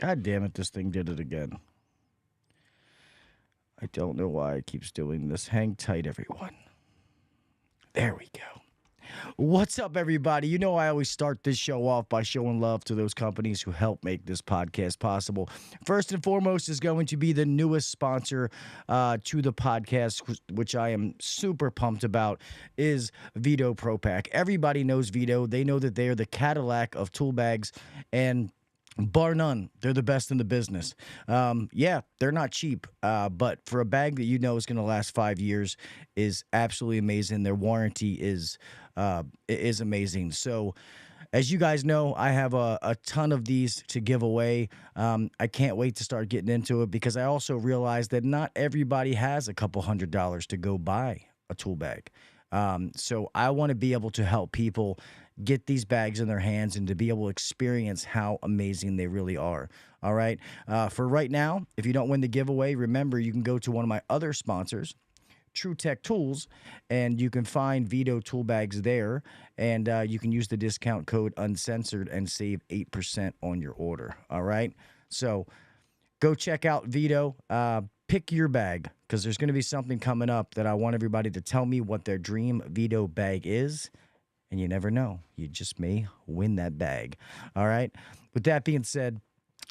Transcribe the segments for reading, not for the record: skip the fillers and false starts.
God damn it, this thing did it again. I don't know why it keeps doing this. Hang tight, everyone. There we go. What's up, everybody? You know, I always start this show off by showing love to those companies who help make this podcast possible. First and foremost is going to be the newest sponsor to the podcast, which I am super pumped about, is VETO Pro Pack. Everybody knows VETO. They know that they are the Cadillac of tool bags, and bar none, they're the best in the business. Yeah, they're not cheap, but for a bag that you know is going to last 5 years is absolutely amazing. Their warranty is amazing. So, as you guys know, I have a ton of these to give away. I can't wait to start getting into it because I also realize that not everybody has a couple $100s to go buy a tool bag. So I want to be able to help people get these bags in their hands and to be able to experience how amazing they really are. All right. For right now, if you don't win the giveaway, remember you can go to one of my other sponsors, True Tech Tools, and you can find VETO tool bags there, and you can use the discount code Uncensored and save 8% on your order. All right. So go check out VETO. Pick your bag because there's going to be something coming up that I want everybody to tell me what their dream VETO bag is. And you never know. You just may win that bag. All right. With that being said,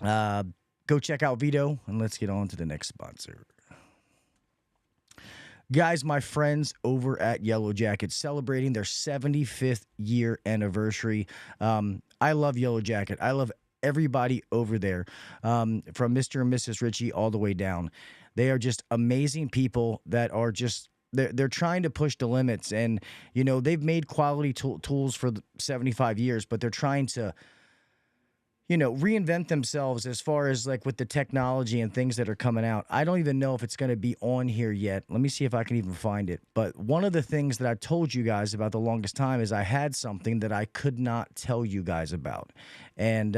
go check out VETO and let's get on to the next sponsor. Guys, my friends over at Yellow Jacket celebrating their 75th year anniversary. I love Yellow Jacket. I love everybody over there, from Mr. and Mrs. Ritchie all the way down. They are just amazing people that are just they're trying to push the limits, and you know they've made quality tools for 75 years, but they're trying to reinvent themselves as far as like with the technology and things that are coming out. I don't even know if it's going to be on here yet. Let me see if I can even find it. But one of the things that I told you guys about the longest time is I had something that I could not tell you guys about, and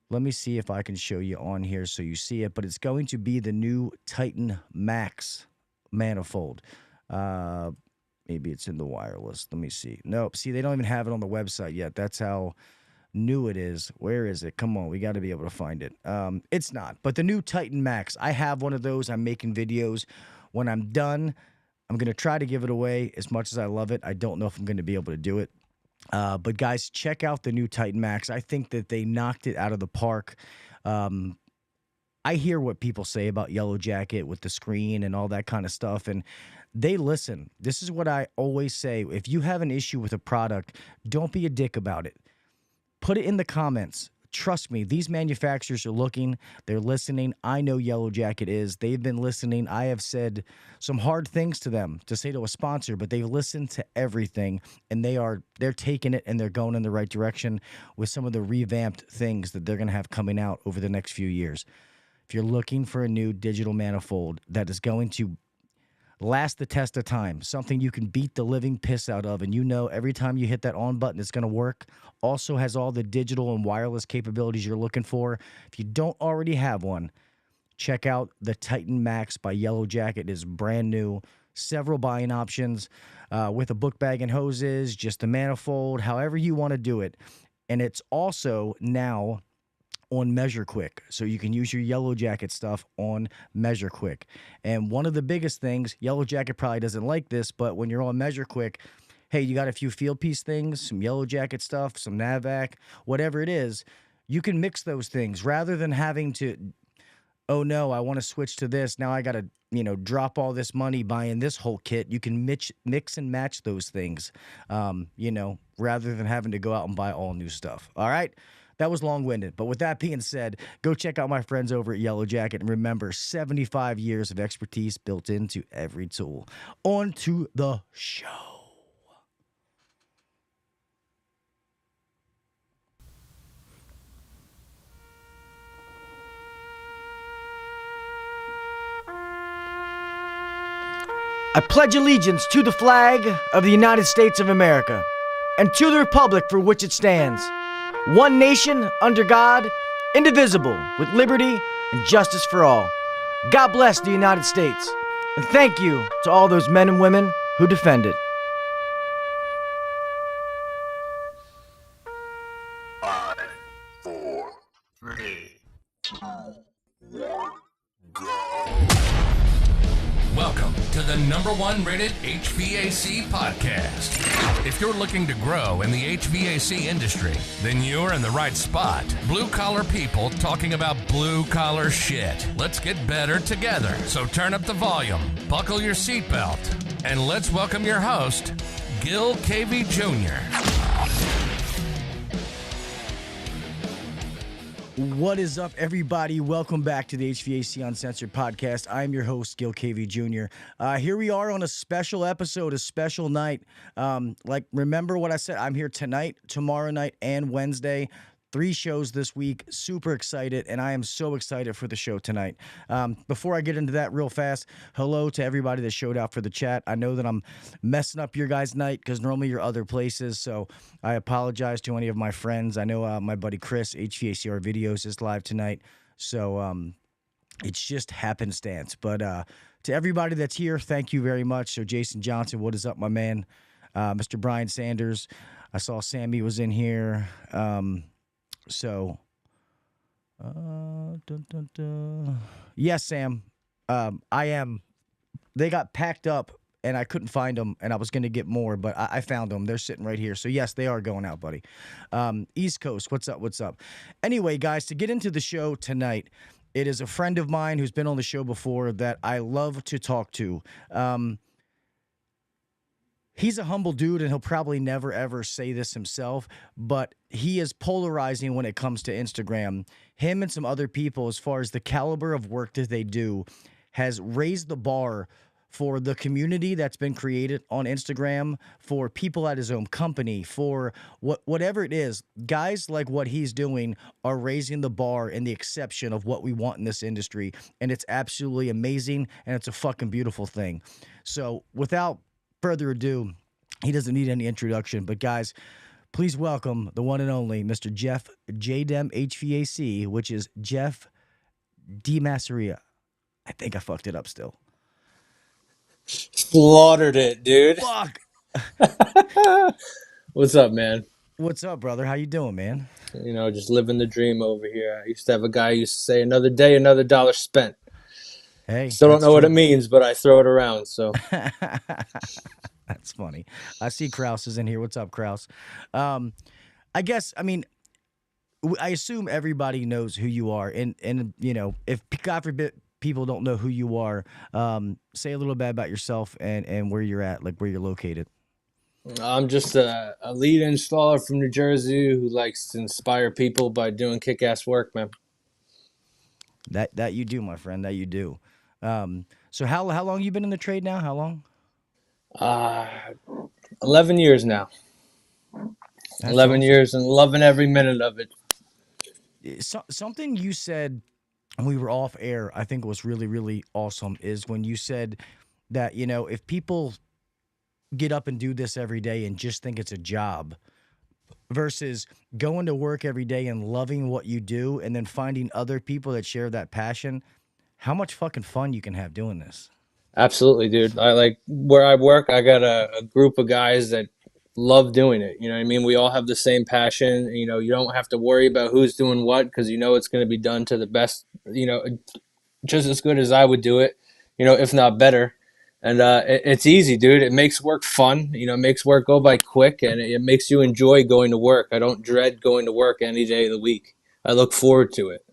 let me see if I can show you on here so you see it. But it's going to be the new Titan Max manifold. Maybe it's in the wireless. Let me see. Nope. See, they don't even have it on the website yet. That's how new it is. Where is it? Come on. We got to be able to find it. It's not. But the new Titan Max, I have one of those. I'm making videos. When I'm done, I'm going to try to give it away as much as I love it. I don't know if I'm going to be able to do it. But guys, check out the new Titan Max. I think that they knocked it out of the park. I hear what people say about Yellow Jacket with the screen and all that kind of stuff, and they listen. This is what I always say. If you have an issue with a product, don't be a dick about it. Put it in the comments. Trust me, these manufacturers are looking. They're listening. I know Yellow Jacket is. They've been listening. I have said some hard things to them to say to a sponsor, but they've listened to everything, and they're taking it and they're going in the right direction with some of the revamped things that they're going to have coming out over the next few years. If you're looking for a new digital manifold that is going to last the test of time, something you can beat the living piss out of, and you know every time you hit that on button it's going to work, also has all the digital and wireless capabilities you're looking for. If you don't already have one, check out the Titan Max by Yellow Jacket. It is brand new, several buying options with a book bag and hoses, just a manifold, however you want to do it. And it's also now on Measure Quick, so you can use your Yellow Jacket stuff on Measure Quick. And one of the biggest things, Yellow Jacket probably doesn't like this, but when you're on Measure Quick, hey, you got a few field piece things, some Yellow Jacket stuff, some NAVAC, whatever it is, you can mix those things rather than having to, oh no, I want to switch to this. Now I got to, drop all this money buying this whole kit. You can mix and match those things, rather than having to go out and buy all new stuff. All right. That was long-winded, but with that being said, go check out my friends over at Yellow Jacket, and remember, 75 years of expertise built into every tool. On to the show. I pledge allegiance to the flag of the United States of America and to the republic for which it stands, one nation, under God, indivisible, with liberty and justice for all. God bless the United States, and thank you to all those men and women who defend it. 5, 4, 3, to the #1 rated HVAC podcast. If you're looking to grow in the HVAC industry, then you're in the right spot. Blue collar people talking about blue collar shit. Let's get better together. So turn up the volume, buckle your seatbelt, and let's welcome your host, Gil KV Jr. What is up, everybody? Welcome back to the HVAC Uncensored podcast. I'm your host, Gil KV Jr. Here we are on a special episode, a special night. Remember what I said? I'm here tonight, tomorrow night, and Wednesday. 3 shows this week. Super excited, and I am so excited for the show tonight. Before I get into that real fast, hello to everybody that showed up for the chat. I know that I'm messing up your guys' night because normally you're other places, so I apologize to any of my friends. I know my buddy Chris, HVACR Videos, is live tonight, so it's just happenstance. But to everybody that's here, thank you very much. So Jason Johnson, what is up, my man? Mr. Brian Sanders, I saw Sammy was in here. Yes, Sam, I am. They got packed up, and I couldn't find them, and I was going to get more, but I found them. They're sitting right here. So, yes, they are going out, buddy. East Coast, what's up, what's up? Anyway, guys, to get into the show tonight, it is a friend of mine who's been on the show before that I love to talk to. He's a humble dude, and he'll probably never, ever say this himself, but he is polarizing when it comes to Instagram. Him and some other people, as far as the caliber of work that they do, has raised the bar for the community that's been created on Instagram, for people at his own company, for whatever it is. Guys like what he's doing are raising the bar and the exception of what we want in this industry, and it's absolutely amazing, and it's a fucking beautiful thing. So without further ado, he doesn't need any introduction, but guys, please welcome the one and only Mr. JeffJDemHVAC, which is JeffDemHVAC. I think I fucked it up still. Slaughtered it, dude. Fuck. What's up, man? What's up, brother? How you doing, man? You know, just living the dream over here. I used to have a guy who used to say, another day, another dollar spent. Hey, still don't know what it means, but I throw it around, so. That's funny. I see Kraus is in here. What's up, Kraus? I assume everybody knows who you are. And you know, if God forbid people don't know who you are, say a little bit about yourself and where you're at, like where you're located. I'm just a lead installer from New Jersey who likes to inspire people by doing kick-ass work, man. That you do, my friend. That you do. So how long you been in the trade now? How long? 11 years now. That's 11 awesome. Years and loving every minute of it. Something you said when we were off air, I think was really, really awesome, is when you said that, you know, if people get up and do this every day and just think it's a job versus going to work every day and loving what you do and then finding other people that share that passion, how much fucking fun you can have doing this. Absolutely, dude. I like where I work. I got a group of guys that love doing it. You know what I mean? We all have the same passion. You know, you don't have to worry about who's doing what because you know it's going to be done to the best, you know, just as good as I would do it, you know, if not better. And it's easy, dude. It makes work fun. You know, it makes work go by quick, and it makes you enjoy going to work. I don't dread going to work any day of the week. I look forward to it.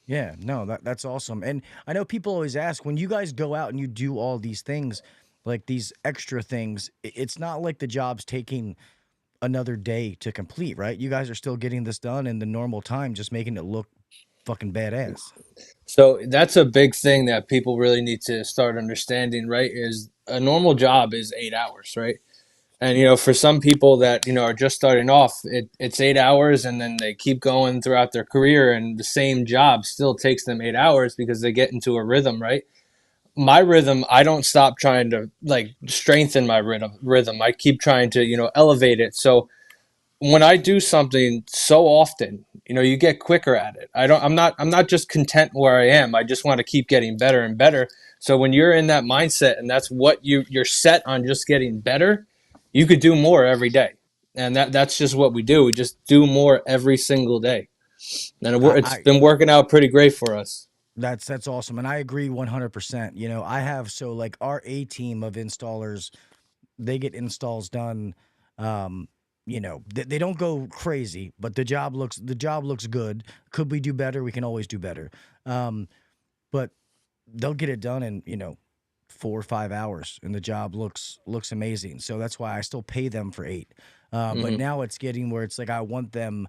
Yeah, no, that's awesome. And I know people always ask, when you guys go out and you do all these things, like these extra things, it's not like the job's taking another day to complete, right? You guys are still getting this done in the normal time, just making it look fucking badass. So that's a big thing that people really need to start understanding, right? Is a normal job is 8 hours, right? And, you know, for some people that, you know, are just starting off, it's 8 hours and then they keep going throughout their career and the same job still takes them 8 hours because they get into a rhythm, right? My rhythm, I don't stop trying to like strengthen my rhythm. I keep trying to, you know, elevate it. So when I do something so often, you know, you get quicker at it. I'm not just content where I am. I just want to keep getting better and better. So when you're in that mindset and that's what you're set on just getting better, you could do more every day. And that's just what we do. We just do more every single day. And it's been working out pretty great for us. That's awesome, and I agree 100%. You know, I have so like our A team of installers, they get installs done. Um, you know, they don't go crazy, but the job looks good. Could we do better? We can always do better. Um, but they'll get it done in 4 or 5 hours, and the job looks amazing. So that's why I still pay them for 8. But Hmm. now it's getting where it's like I want them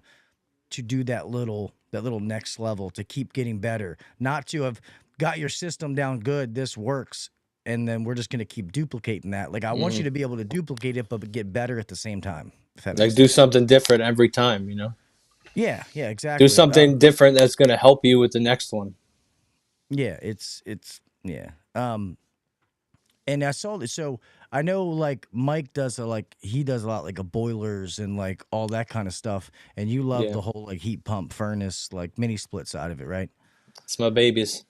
to do that little next level to keep getting better, not to have got your system down good, this works, and then we're just going to keep duplicating that. Like I want you Hmm. to be able to duplicate it but get better at the same time, if that makes Like do sense. something different every time, you know. Yeah, Do exactly. something different that's going to help you with the next one. Yeah, it's yeah. And I saw this. So I know like Mike does he does a lot like a boilers and like all that kind of stuff. And you love Yeah, the whole like heat pump furnace, like mini split side of it, right? it's my babies.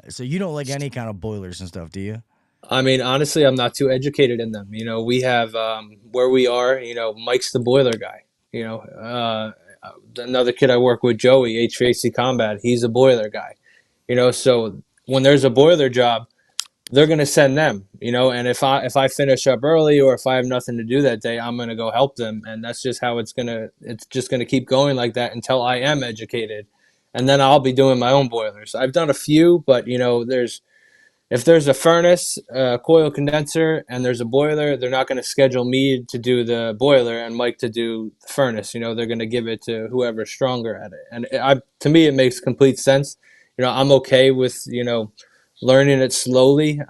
So you don't like any kind of boilers and stuff, do you? I mean, honestly, I'm not too educated in them. You know, we have where we are. You know, Mike's the boiler guy. You know, another kid I work with, Joey, HVAC Combat. He's a boiler guy. You know, so when there's a boiler job, they're gonna send them. You know, and if I finish up early or if I have nothing to do that day, I'm gonna go help them, and that's just how it's just gonna keep going like that until I am educated, and then I'll be doing my own boilers. I've done a few, but you know, if there's a furnace, a coil condenser, and there's a boiler, they're not going to schedule me to do the boiler and Mike to do the furnace. You know, they're going to give it to whoever's stronger at it. And to me, it makes complete sense. You know, I'm okay with learning it slowly.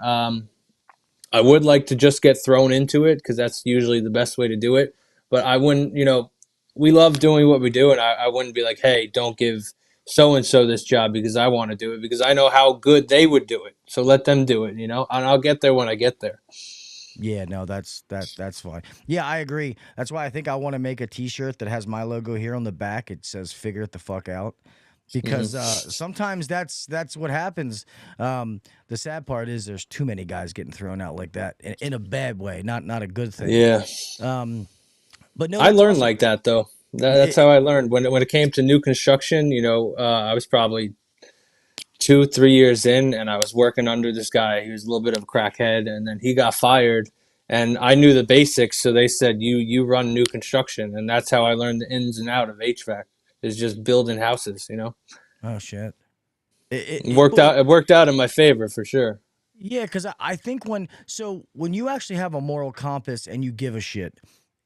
I would like to just get thrown into it because that's usually the best way to do it. But I wouldn't, we love doing what we do, and I wouldn't be like, hey, don't give so and so this job because I want to do it because I know how good they would do it. So let them do it, and I'll get there when I get there. Yeah, no, that's fine. Yeah, I agree. That's why I think I want to make a T-shirt that has my logo here on the back. It says "Figure it the fuck out," because Hmm. sometimes that's what happens. The sad part is there's too many guys getting thrown out like that in a bad way, not a good thing. Yeah, Um, but no, I that's learned awesome. like that though. That's It, how I learned when it came to new construction. I was probably 2 3 years in, and I was working under this guy. He was a little bit of a crackhead, and then he got fired. And I knew the basics, so they said you run new construction, and that's how I learned the ins and out of HVAC. Is just building houses. oh shit. It, It it, worked but out. It worked out in my favor for sure. Yeah, because I think when you actually have a moral compass and you give a shit,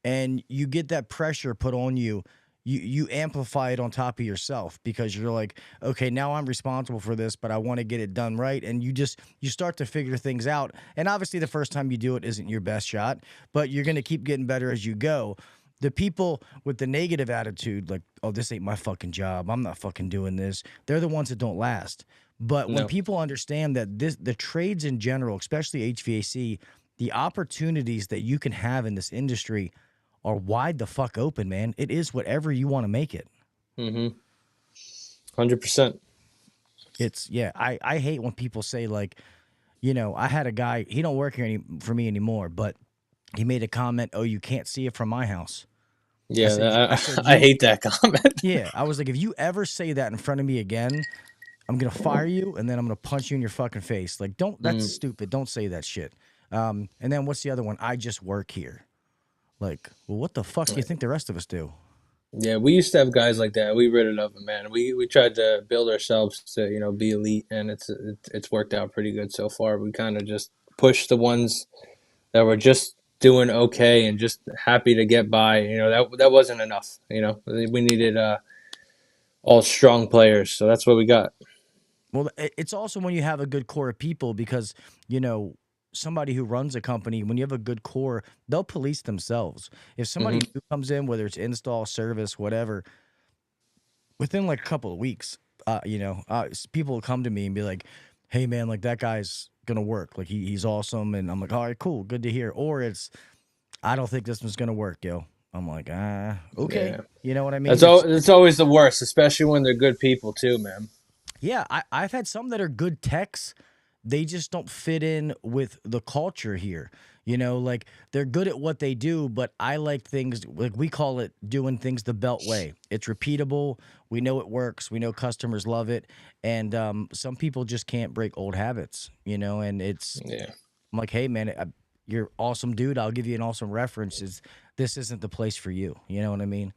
and you get that pressure put on you, you amplify it on top of yourself because you're like, okay, now I'm responsible for this, but I want to get it done right, and you start to figure things out. And obviously, the first time you do it isn't your best shot, but you're gonna keep getting better as you go. The people with the negative attitude, like, oh, this ain't my fucking job. I'm not fucking doing this. They're the ones that don't last. But when No. people understand that the trades in general, especially HVAC, the opportunities that you can have in this industry are wide the fuck open, man. It is whatever you want to make it. Mm-hmm. 100%. It's yeah. I hate when people say like, I had a guy. He don't work here for me anymore, but he made a comment. Oh, you can't see it from my house. I said. Yeah, I said I you. hate that comment. Yeah. I was like, if you ever say that in front of me again, I'm gonna fire you, and then I'm gonna punch you in your fucking face. Like, don't. That's Mm. stupid. Don't say that shit. And then what's the other one? I just work here. Like, well, what the fuck do you think the rest of us do? Yeah, we used to have guys like that. We rid it of them, man. We tried to build ourselves to be elite, and it's worked out pretty good so far. We kind of just pushed the ones that were just doing okay and just happy to get by. That wasn't enough. We needed all strong players, so that's what we got. Well, it's also when you have a good core of people because you know somebody who runs a company. When you have a good core, they'll police themselves. If somebody Hmm. new comes in, whether it's install, service, whatever, within like a couple of weeks, people will come to me and be like, "Hey, man, like that guy's gonna work. Like he's awesome." And I'm like, "All right, cool, good to hear." Or it's, "I don't think this one's gonna work, yo." I'm like, okay. Yeah, You know what I that's mean? all. It's always the worst, especially when they're good people too, man. Yeah, I've had some that are good techs they just don't fit in with the culture here. You know, like they're good at what they do, but I like things like we call it doing things the belt way. It's repeatable. We know it works. We know customers love it, and some people just can't break old habits. You know, and it's Yeah. I'm like, hey man, you're awesome, dude. I'll give you an awesome reference. This isn't the place for you? You know what I mean?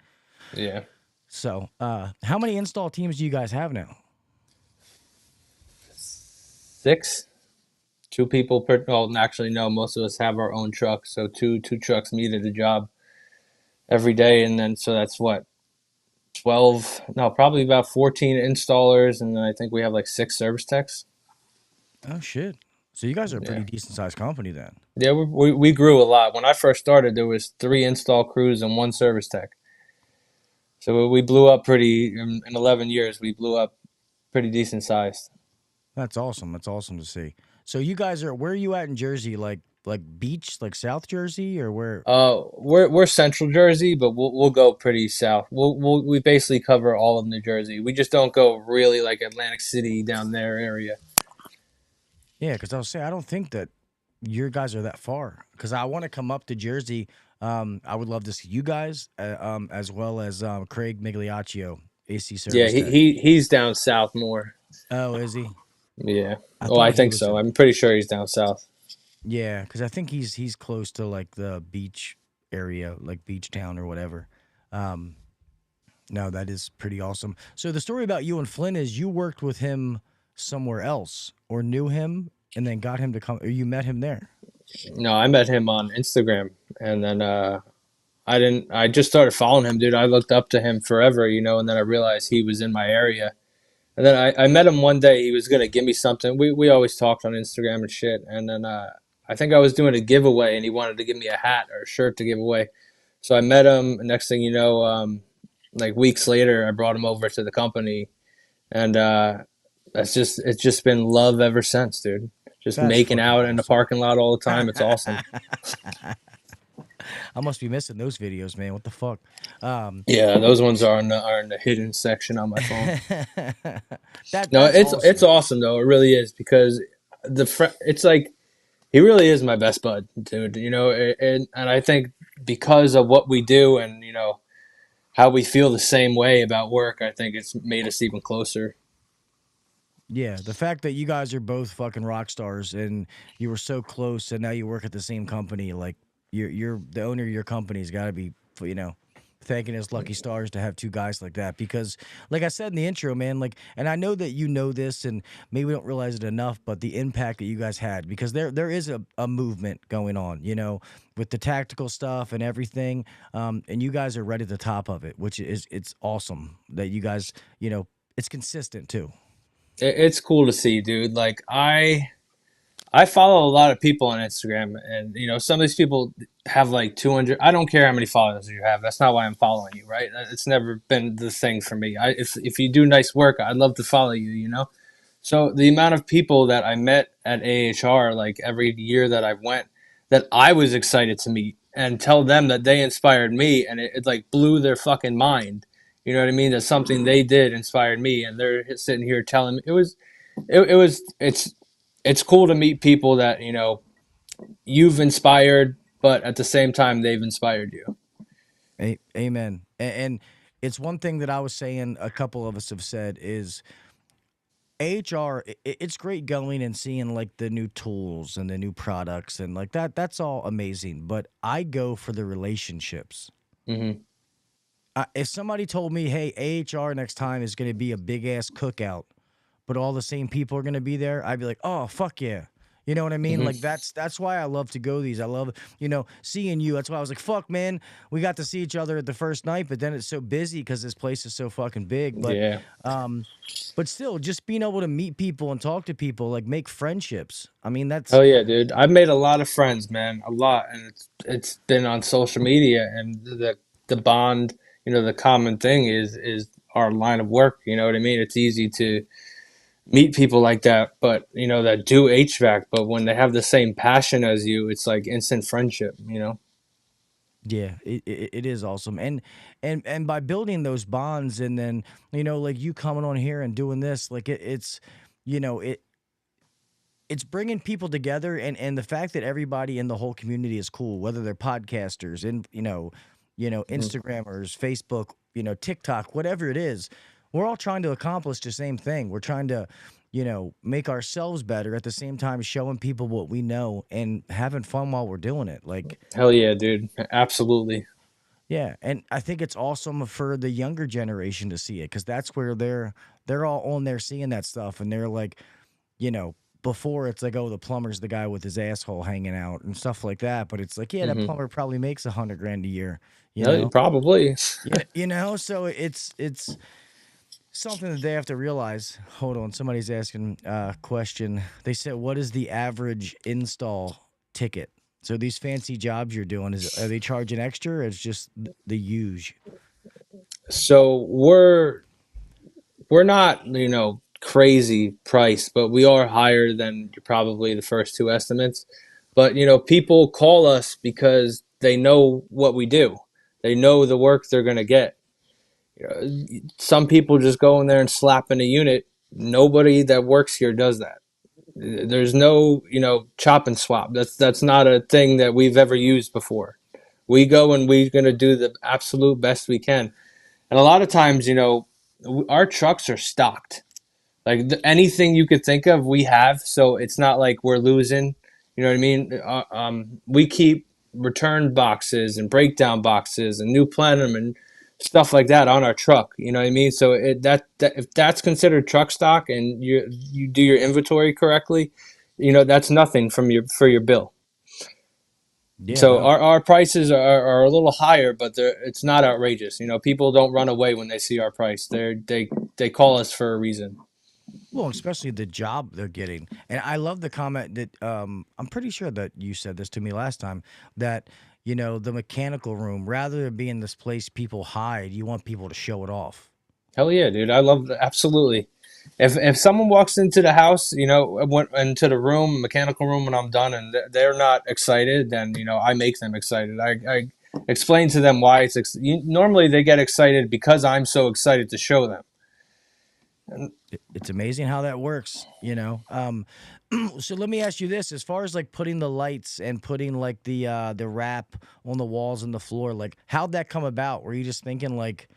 Yeah. So, how many install teams do you guys have now? 6. 2 people per. Well, actually, no. Most of us have our own trucks, so two trucks meet at a job every day, and then so that's what 12. No, probably about 14 installers, and then I think we have like 6 service techs. Oh shit! So you guys are a Yeah. pretty decent sized company then. Yeah, we grew a lot. When I first started, there was 3 install crews and 1 service tech. So we blew up pretty in 11 years. We blew up pretty decent sized. That's awesome. That's awesome to see. So you guys are where are you at in Jersey? Like beach, like South Jersey, or where? We're Central Jersey, but we'll go pretty south. We basically cover all of New Jersey. We just don't go really like Atlantic City down there area. Yeah, because I was saying I don't think that your guys are that far. Because I want to come up to Jersey. I would love to see you guys, as well as Craig Migliaccio, AC Yeah, Service Tech. he's down south more. Oh, is he? Yeah. I Oh, I thought he think was so. in. I'm pretty sure he's down south. Yeah, because I think he's close to like the beach area, like beach town or whatever. Um, no, that is pretty awesome. So the story about you and Flynn is you worked with him somewhere else or knew him and then got him to come, or you met him there. No, I met him on Instagram, and then I didn't. I just started following him, dude. I looked up to him forever, and then I realized he was in my area. And then I met him one day. He was gonna give me something. We always talked on Instagram and shit. And then I think I was doing a giveaway, and he wanted to give me a hat or a shirt to give away. So I met him. And next thing you know, like weeks later, I brought him over to the company, and it's just been love ever since, dude. Just That's making fucking out in the awesome. parking lot all the time. It's awesome. I must be missing those videos, man. What the fuck? Yeah, those ones are in the hidden section on my phone. No, That's it's awesome. awesome though. It really is because it's like he really is my best bud, dude. And I think because of what we do and how we feel the same way about work, I think it's made us even closer. Yeah, the fact that you guys are both fucking rock stars and you were so close and now you work at the same company, like you're the owner of your company's got to be, thanking his lucky stars to have two guys like that because like I said in the intro, man, like and I know that you know this and maybe we don't realize it enough, but the impact that you guys had because there is a movement going on, with the tactical stuff and everything. And you guys are right at the top of it, which is it's awesome that you guys, it's consistent too. It's cool to see, dude. Like I follow a lot of people on Instagram, and some of these people have like 200. I don't care how many followers you have. That's not why I'm following you, right? It's never been the thing for me. If you do nice work, I'd love to follow you. So the amount of people that I met at AHR, like every year that I went, that I was excited to meet and tell them that they inspired me, and it like blew their fucking mind. You know what I mean? That something they did inspired me, and they're sitting here telling me it's cool to meet people that you've inspired, but at the same time they've inspired you. Amen. And it's one thing that I was saying, a couple of us have said is HR, it's great going and seeing like the new tools and the new products and like that. That's all amazing. But I go for the relationships. Hmm. If somebody told me, hey, AHR next time is going to be a big ass cookout, but all the same people are going to be there, I'd be like, oh, fuck yeah. You know what I mean? Hmm. Like that's why I love to go these. I love, seeing you. That's why I was like, fuck, man. We got to see each other at the first night, but then it's so busy because this place is so fucking big. Yeah. But still, just being able to meet people and talk to people, like make friendships. I mean, that's Oh yeah, dude. I've made a lot of friends, man. A lot, and it's been on social media, and the bond. The common thing is our line of work. You know what I mean? It's easy to meet people like that, but that do HVAC, but when they have the same passion as you, it's like instant friendship. yeah, it is awesome. And by building those bonds, and then like you coming on here and doing this, like it's, it it's bringing people together, and the fact that everybody in the whole community is cool, whether they're podcasters and Mhm. Instagrammers, Facebook, TikTok, whatever it is. We're all trying to accomplish the same thing. We're trying to, make ourselves better at the same time showing people what we know and having fun while we're doing it. Like, Hell yeah, dude. Absolutely. yeah, and I think it's awesome for the younger generation to see it because that's where they're all on there seeing that stuff, and they're like, you know, before it's like, oh, the plumber's the guy with his asshole hanging out and stuff like that. But it's like, yeah, that Hmm. plumber probably makes 100 grand a year, you Hell, know? probably. Yeah, so it's something that they have to realize. Hold on, somebody's asking a question. They said, what is the average install ticket? So these fancy jobs you're doing, are they charging extra or it's just the huge? So we're not, crazy price, but we are higher than probably the first two estimates. But, people call us because they know what we do. They know the work they're going to get. Some people just go in there and slap in a unit. Nobody that works here does that. There's no, chop and swap. That's not a thing that we've ever used before. We go and we're going to do the absolute best we can. And a lot of times, our trucks are stocked. Like anything you could think of, we have. So it's not like we're losing. You know what I mean? We keep return boxes and breakdown boxes and new plenum and stuff like that on our truck. You know what I mean? So that if that's considered truck stock and you do your inventory correctly, that's nothing from your for your bill. Yeah, So no. our prices are a little higher, but it's not outrageous. People don't run away when they see our price. They call us for a reason. Well, especially the job they're getting. And I love the comment that I'm pretty sure that you said this to me last time that, the mechanical room, rather than being this place people hide, you want people to show it off. Hell yeah, dude! I love that. Absolutely. If someone walks into the house, went into the room, mechanical room, when I'm done, and they're not excited, then I make them excited. I explain to them why normally they get excited because I'm so excited to show them. And It's amazing how that works. So let me ask you this: as far as like putting the lights and putting like the wrap on the walls and the floor, like how'd that come about? Were you just thinking like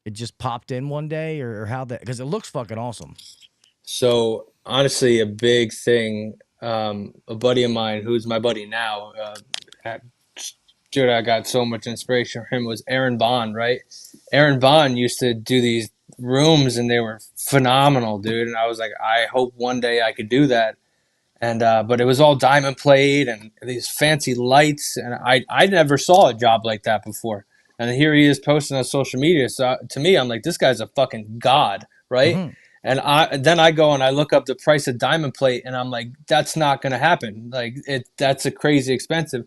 it just popped in one day, or how that? Because it looks fucking awesome. so honestly, a big thing. A buddy of mine, who's my buddy now, at dude, I got so much inspiration from him was Aaron Bond, right? Aaron Bond used to do these rooms and they were phenomenal, dude. And I was like, I hope one day I could do that. And but it was all diamond plate and these fancy lights, and I never saw a job like that before. And here he is posting on social media. So to me, I'm like, this guy's a fucking god, right? Hmm. And I go and I look up the price of diamond plate, and I'm like, that's not going to happen. Like that's a crazy expensive.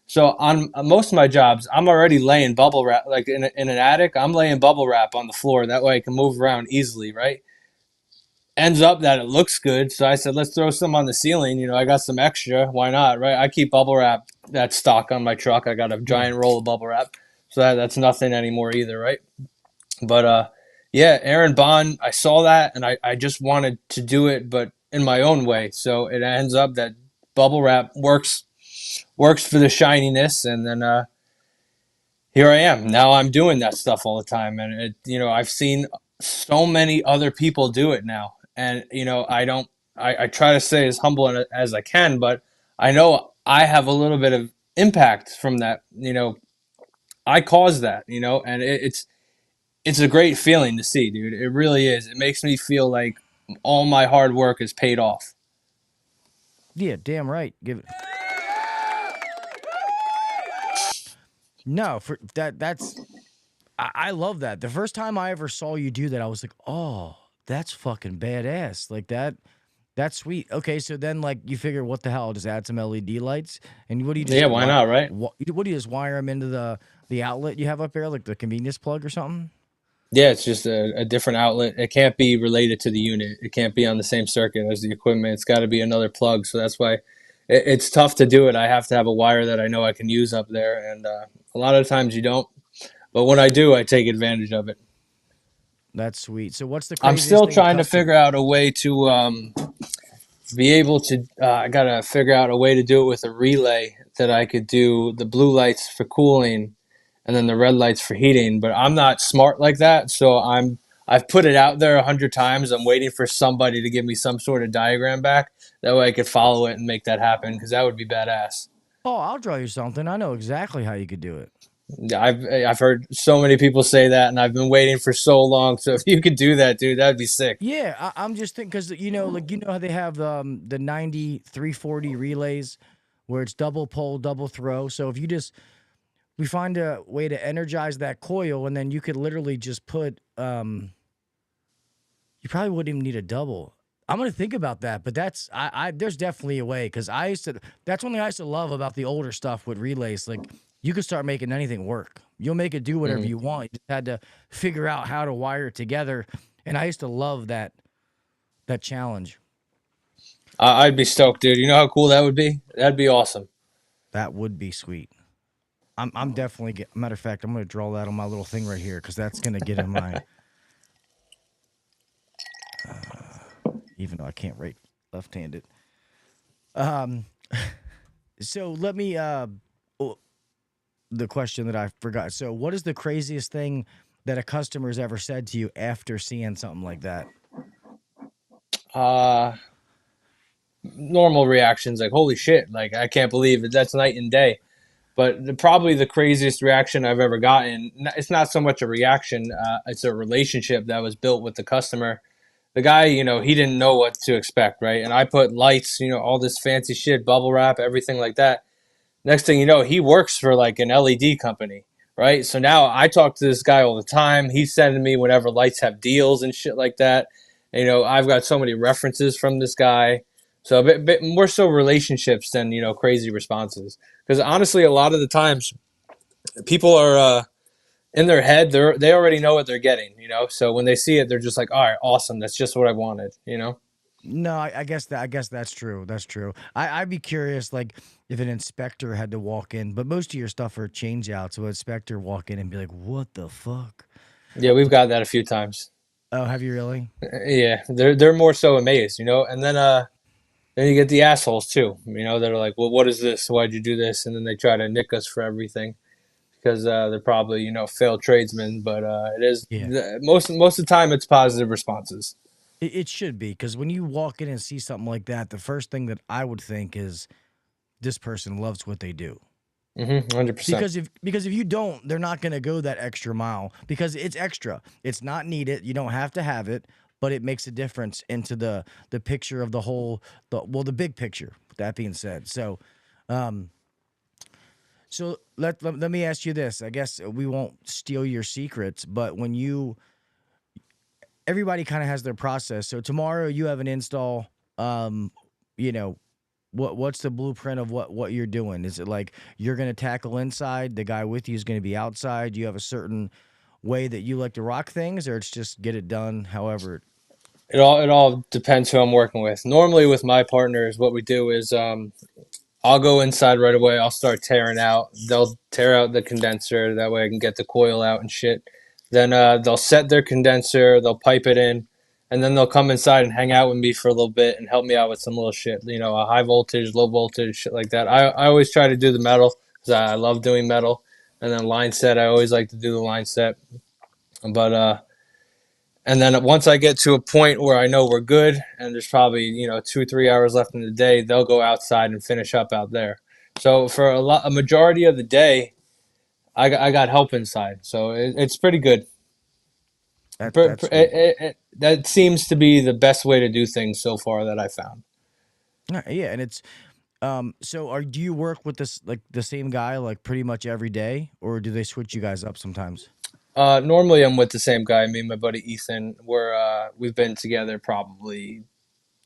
So on most of my jobs, I'm already laying bubble wrap, like in an attic. I'm laying bubble wrap on the floor. That way I can move around easily, right? Ends up that it looks good. So I said, let's throw some on the ceiling. I got some extra. Why not, right? I keep bubble wrap that stock on my truck. I got a Yeah. giant roll of bubble wrap. So that's nothing anymore either, right? But yeah, Aaron Bond, I saw that and I just wanted to do it, but in my own way. So it ends up that bubble wrap works for the shininess, and then here I am. Now I'm doing that stuff all the time, and I've seen so many other people do it now, and I don't. I try to stay as humble as I can, but I know I have a little bit of impact from that. I caused that. And it's a great feeling to see, dude. It really is. It makes me feel like all my hard work is paid off. Yeah, damn right. Give it. No, for that's I love that. The first time I ever saw you do that, I was like, "Oh, that's fucking badass." Like that's sweet. Okay, so then like you figure, what the hell? Just add some LED lights, and what do you just Yeah, why not, right? what do you just wire them into the outlet you have up there, like the convenience plug or something? Yeah, it's just a different outlet. It can't be related to the unit. It can't be on the same circuit as the equipment. It's got to be another plug. So that's why it's tough to do it. I have to have a wire that I know I can use up there, and a lot of times you don't. But when I do, I take advantage of it. That's sweet. So what's the I'm craziest still thing a trying to customer? figure out a way to be able to. I gotta figure out a way to do it with a relay that I could do the blue lights for cooling, and then the red lights for heating. But I'm not smart like that, so I've put it out there 100 times. I'm waiting for somebody to give me some sort of diagram back. That way I could follow it and make that happen because that would be badass. Oh, I'll draw you something. I know exactly how you could do it. Yeah, I've heard so many people say that, and I've been waiting for so long. So if you could do that, dude, that'd be sick. Yeah, I'm just thinking because like how they have the 90-340 relays where it's double pull, double throw. So if we find a way to energize that coil, and then you could literally just put you probably wouldn't even need a double. I'm gonna think about that, but there's definitely a way because that's one thing I used to love about the older stuff with relays. Like you could start making anything work. You'll make it do whatever you want. You just had to figure out how to wire it together. And I used to love that challenge. I'd be stoked, dude. You know how cool that would be? That'd be awesome. That would be sweet. I'm definitely matter of fact, I'm gonna draw that on my little thing right here because that's gonna get in my even though I can't write left-handed. So let me the question that I forgot. So what is the craziest thing that a customer's ever said to you after seeing something like that? Normal reactions like holy shit, like I can't believe it. That's night and day. But probably the craziest reaction I've ever gotten, it's not so much a reaction, it's a relationship that was built with the customer. The guy, he didn't know what to expect, right? And I put lights, all this fancy shit, bubble wrap, everything like that. Next thing you know, he works for like an LED company, right? So now I talk to this guy all the time. He's sending me whenever lights have deals and shit like that. And, I've got so many references from this guy. So a bit more so relationships than, crazy responses. Because honestly, a lot of the times people are in their head, they already know what they're getting, So when they see it, they're just like, all right, awesome. That's just what I wanted. No, I guess that's true. That's true. I'd be curious, like if an inspector had to walk in, but most of your stuff are change out, so an inspector walk in and be like, "What the fuck?" Yeah, we've got that a few times. Oh, have you really? Yeah, they're more so amazed, and then you get the assholes too, that are like, well, what is this? Why'd you do this? And then they try to nick us for everything because they're probably, failed tradesmen. But it is Yeah. most of the time it's positive responses. It should be because when you walk in and see something like that, the first thing that I would think is this person loves what they do. 100%. Because if you don't, they're not going to go that extra mile because it's extra. It's not needed. You don't have to have it, but it makes a difference into the picture of the big picture. With that being said, so let me ask you this. I guess we won't steal your secrets, but everybody kind of has their process. So tomorrow you have an install. You know, what's the blueprint of what you're doing? Is it like you're going to tackle inside, the guy with you is going to be outside? Do you have a certain way that you like to rock things, or it's just get it done however? It all depends who I'm working with. Normally with my partners, what we do is I'll go inside right away. I'll start tearing out. They'll tear out the condenser. That way I can get the coil out and shit. Then they'll set their condenser. They'll pipe it in. And then they'll come inside and hang out with me for a little bit and help me out with some little shit. A high voltage, low voltage, shit like that. I always try to do the metal because I love doing metal. And then line set, I always like to do the line set. But and then once I get to a point where I know we're good and there's probably, 2-3 hours left in the day, they'll go outside and finish up out there. So for a majority of the day, I got help inside. So it's pretty good. That's sweet. That seems to be the best way to do things so far that I found. Yeah, and it's do you work with this like the same guy like pretty much every day, or do they switch you guys up sometimes? Normally I'm with the same guy, me and my buddy Ethan. We've been together probably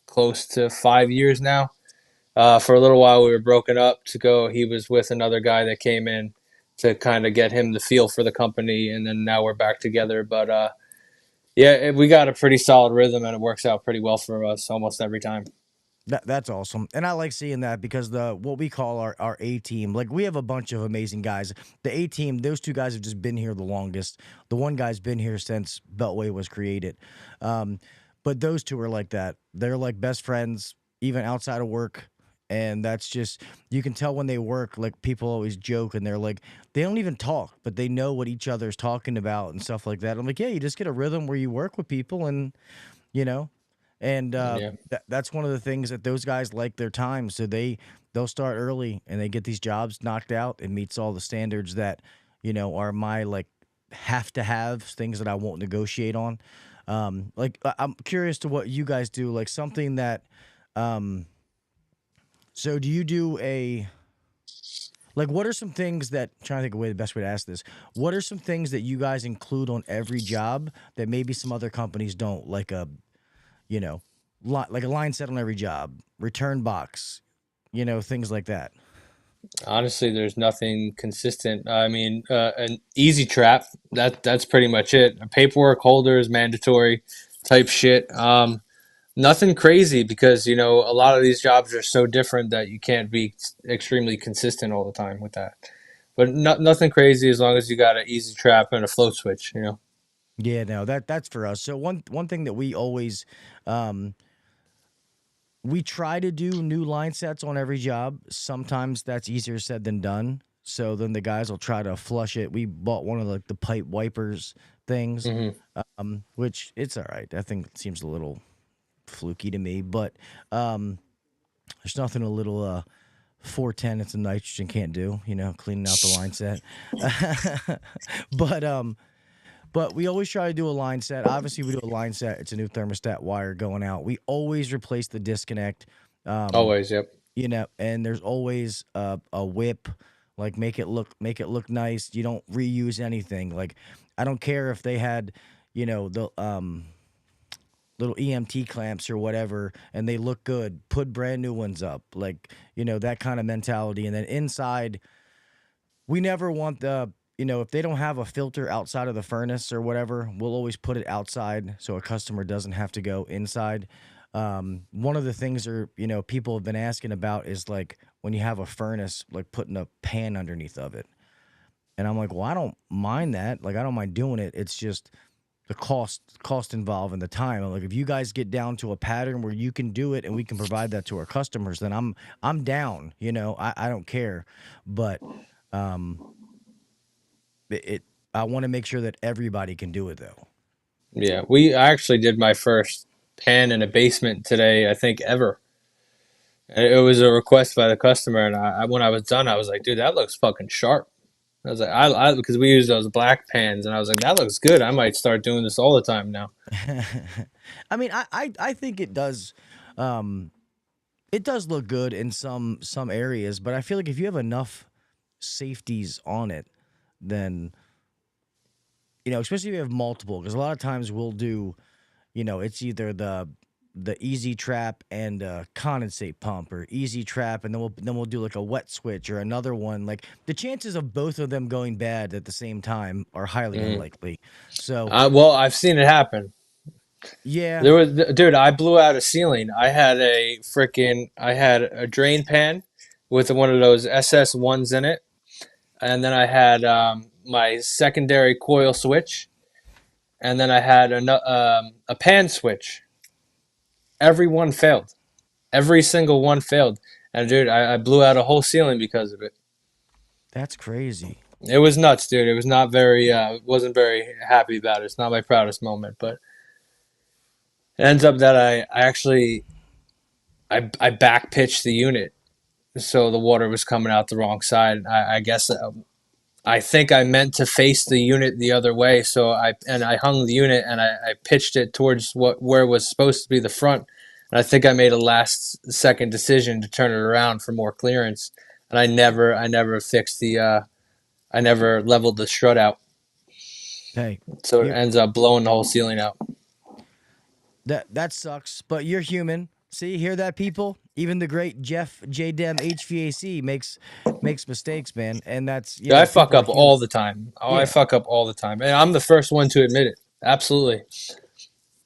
close to 5 years now. For a little while we were broken up to go. He was with another guy that came in to kind of get him the feel for the company, and then now we're back together. But yeah, we got a pretty solid rhythm, and it works out pretty well for us almost every time. That's awesome, and I like seeing that because what we call our A team, like we have a bunch of amazing guys. The A team, those two guys have just been here the longest. The one guy's been here since Beltway was created, but those two are like that. They're like best friends. even outside of work. And that's just, you can tell when they work, like people always joke and they're like, they don't even talk, but they know what each other's talking about and stuff like that. I'm like, yeah, you just get a rhythm where you work with people and, you know, and Yeah. that's one of the things that those guys like their time. So they'll start early and they get these jobs knocked out. It meets all the standards that, are my like have to have things that I won't negotiate on. I'm curious to what you guys do, like something that, so do you do like what are some things that, trying to think of the best way to ask this. What are some things that you guys include on every job that maybe some other companies don't, like you know, like a line set on every job, return box, things like that. Honestly, there's nothing consistent. I mean, an easy trap. That's pretty much it. A paperwork holder is mandatory, type shit. Nothing crazy because a lot of these jobs are so different that you can't be extremely consistent all the time with that. But nothing crazy as long as you got an easy trap and a float switch. Yeah, no, that's for us. So one thing that we always um we try to do new line sets on every job. Sometimes that's easier said than done. So then the guys will try to flush it. We bought one of the pipe wipers things, Hmm. which it's all right. I think it seems a little fluky to me, but um, there's nothing a little 410 it's a nitrogen can't do, cleaning out the line set. but but we always try to do a line set. Obviously, we do a line set. It's a new thermostat wire going out. We always replace the disconnect. Um, Always, yep. and there's always a whip, like make it look nice. You don't reuse anything. Like I don't care if they had, the little EMT clamps or whatever, and they look good. Put brand new ones up, like that kind of mentality. And then inside, we never want if they don't have a filter outside of the furnace or whatever, we'll always put it outside so a customer doesn't have to go inside. One of the things people have been asking about is like when you have a furnace, like putting a pan underneath of it. And I'm like, well, I don't mind that. Like, I don't mind doing it. It's just the cost involved and the time. I'm like, if you guys get down to a pattern where you can do it and we can provide that to our customers, then I'm down. I don't care. But um, I want to make sure that everybody can do it though. Yeah, I actually did my first pan in a basement today, I think ever. And it was a request by the customer, and when I was done, I was like, "Dude, that looks fucking sharp." I was like, because we use those black pans, and I was like, "That looks good. I might start doing this all the time now." I mean, I think it does. Um, it does look good in some areas, but I feel like if you have enough safeties on it, then especially if you have multiple, because a lot of times we'll do, it's either the easy trap and a condensate pump, or easy trap and then we'll do like a wet switch or another one. Like the chances of both of them going bad at the same time are highly Mhm. unlikely. So Well, I've seen it happen. yeah, There was, dude, I blew out a ceiling. I had a drain pan with one of those SS1s in it, and then I had my secondary coil switch, and then I had a pan switch. Every one failed. Every single one failed. And dude, I blew out a whole ceiling because of it. that's crazy. It was nuts, dude. It was not very wasn't very happy about it. It's not my proudest moment, but it ends up that I actually I back pitched the unit, so the water was coming out the wrong side. I guess I think I meant to face the unit the other way, so I hung the unit and I pitched it towards where it was supposed to be the front. And I think I made a last second decision to turn it around for more clearance. And I never fixed I never leveled the strut out, Hey, so it you ends up blowing the whole ceiling out. that sucks, but you're human. See, hear that, people? Even the great Jeff JDem HVAC makes mistakes, man, and that's Yeah, I fuck people are up human. all the time. Oh, I Yeah. fuck up all the time, and I'm the first one to admit it. Absolutely.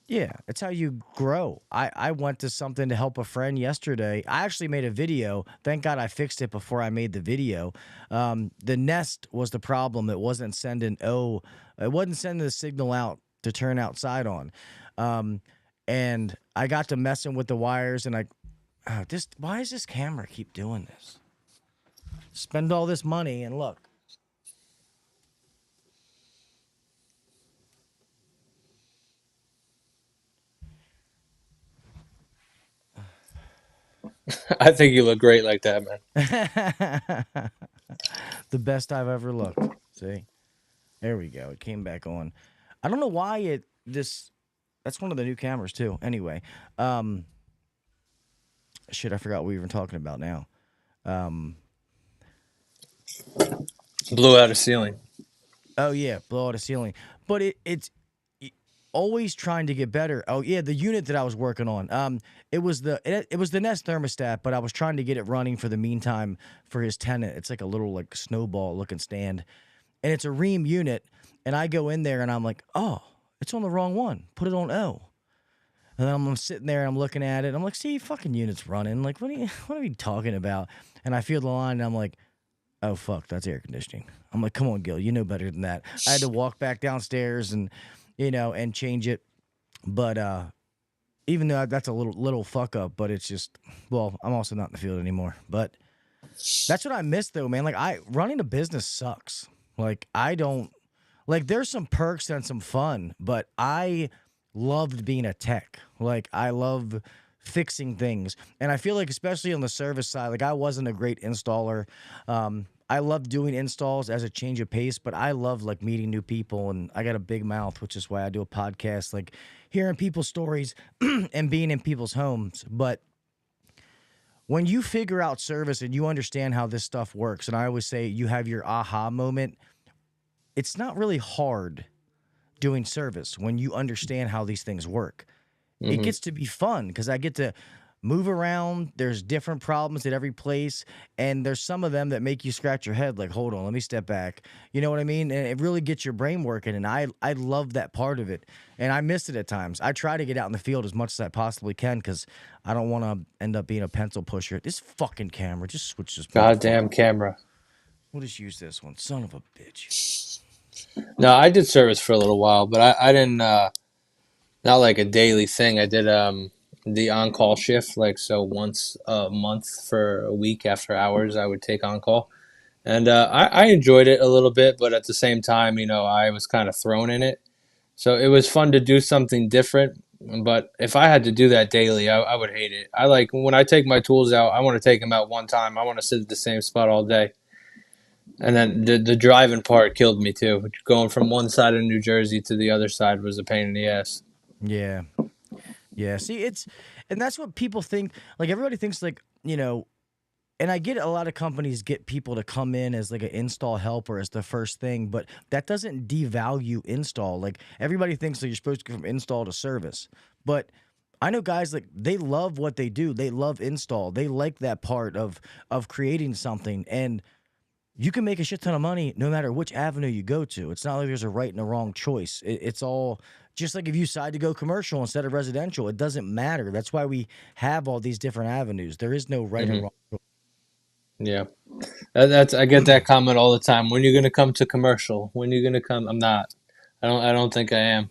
Yeah, it's how you grow. I went to something to help a friend yesterday. I actually made a video. Thank God I fixed it before I made the video. The nest was the problem. It wasn't sending the signal out to turn outside on. Um, and I got to messing with the wires, and Oh, why does this camera keep doing this? Spend all this money and look. I think you look great like that, man. The best I've ever looked. See? There we go. It came back on. I don't know why that's one of the new cameras too. Anyway, shit, I forgot what we were talking about now. Blew out a ceiling. Oh yeah, blow out a ceiling. But it's always trying to get better. Oh yeah, the unit that I was working on. It was the Nest thermostat, but I was trying to get it running for the meantime for his tenant. It's like a little like snowball looking stand, and it's a Ream unit. And I go in there and I'm like, oh, it's on the wrong one. Put it on O. And then I'm sitting there and I'm looking at it. I'm like, see, fucking unit's running. Like, what are you talking about? And I feel the line and I'm like, oh fuck, that's air conditioning. I'm like, come on, Gil, you know better than that. I had to walk back downstairs and and change it. But even though that's a little fuck up, but it's just, well, I'm also not in the field anymore. But that's what I miss though, man. Like running a business sucks. Like I don't like there's some perks and some fun, but I loved being a tech. Like I love fixing things. And I feel like especially on the service side, like I wasn't a great installer. I love doing installs as a change of pace, but I love like meeting new people, and I got a big mouth, which is why I do a podcast, like hearing people's stories and being in people's homes. But when you figure out service and you understand how this stuff works, and I always say you have your aha moment, it's not really hard doing service when you understand how these things work. It gets to be fun because I get to move around. There's different problems at every place, and there's some of them that make you scratch your head like, hold on, let me step back. You know what I mean? And it really gets your brain working, and I love that part of it, and I miss it at times. I try to get out in the field as much as I possibly can because I don't want to end up being a pencil pusher. This fucking camera, just switch this. Goddamn camera. We'll just use this one. Son of a bitch. No, I did service for a little while, but I didn't, not like a daily thing. I did the on-call shift, like so once a month for a week after hours, I would take on-call. And I enjoyed it a little bit, but at the same time, I was kind of thrown in it. So it was fun to do something different. But if I had to do that daily, I would hate it. I like when I take my tools out, I want to take them out one time. I want to sit at the same spot all day. And then the driving part killed me too. Going from one side of New Jersey to the other side was a pain in the ass. Yeah. Yeah. See, and that's what people think. Like, everybody thinks, like, and I get a lot of companies get people to come in as like an install helper as the first thing, but that doesn't devalue install. Like, everybody thinks that you're supposed to go from install to service. But I know guys, like, they love what they do. They love install. They like that part of creating something. And you can make a shit ton of money no matter which avenue you go to. It's not like there's a right and a wrong choice. It's all just like if you decide to go commercial instead of residential, it doesn't matter. That's why we have all these different avenues. There is no right or wrong choice. Yeah, I get that comment all the time. When are you gonna come to commercial? When are you gonna come? I'm not. I don't think I am.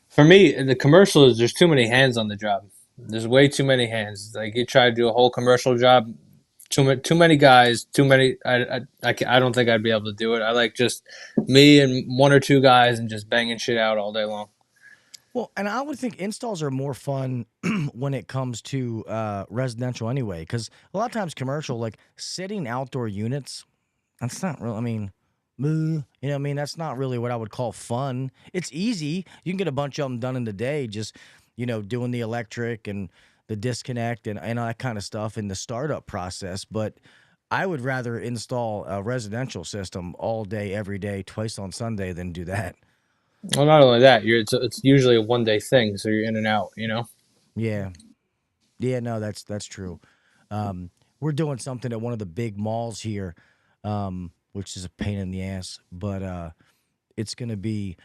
For me, the commercial is there's too many hands on the job. There's way too many hands. Like you try to do a whole commercial job, too many guys, too many. I don't think I'd be able to do it. I like just me and one or two guys and just banging shit out all day long. Well, and I would think installs are more fun when it comes to residential anyway, because a lot of times commercial, like setting outdoor units, that's not real. I mean, what I mean? That's not really what I would call fun. It's easy. You can get a bunch of them done in the day, just, doing the electric and the disconnect and all that kind of stuff in the startup process. But I would rather install a residential system all day, every day, twice on Sunday than do that. Well, not only that, it's usually a 1 day thing, so you're in and out. Yeah. Yeah, no, that's true. We're doing something at one of the big malls here, which is a pain in the ass, but it's going to be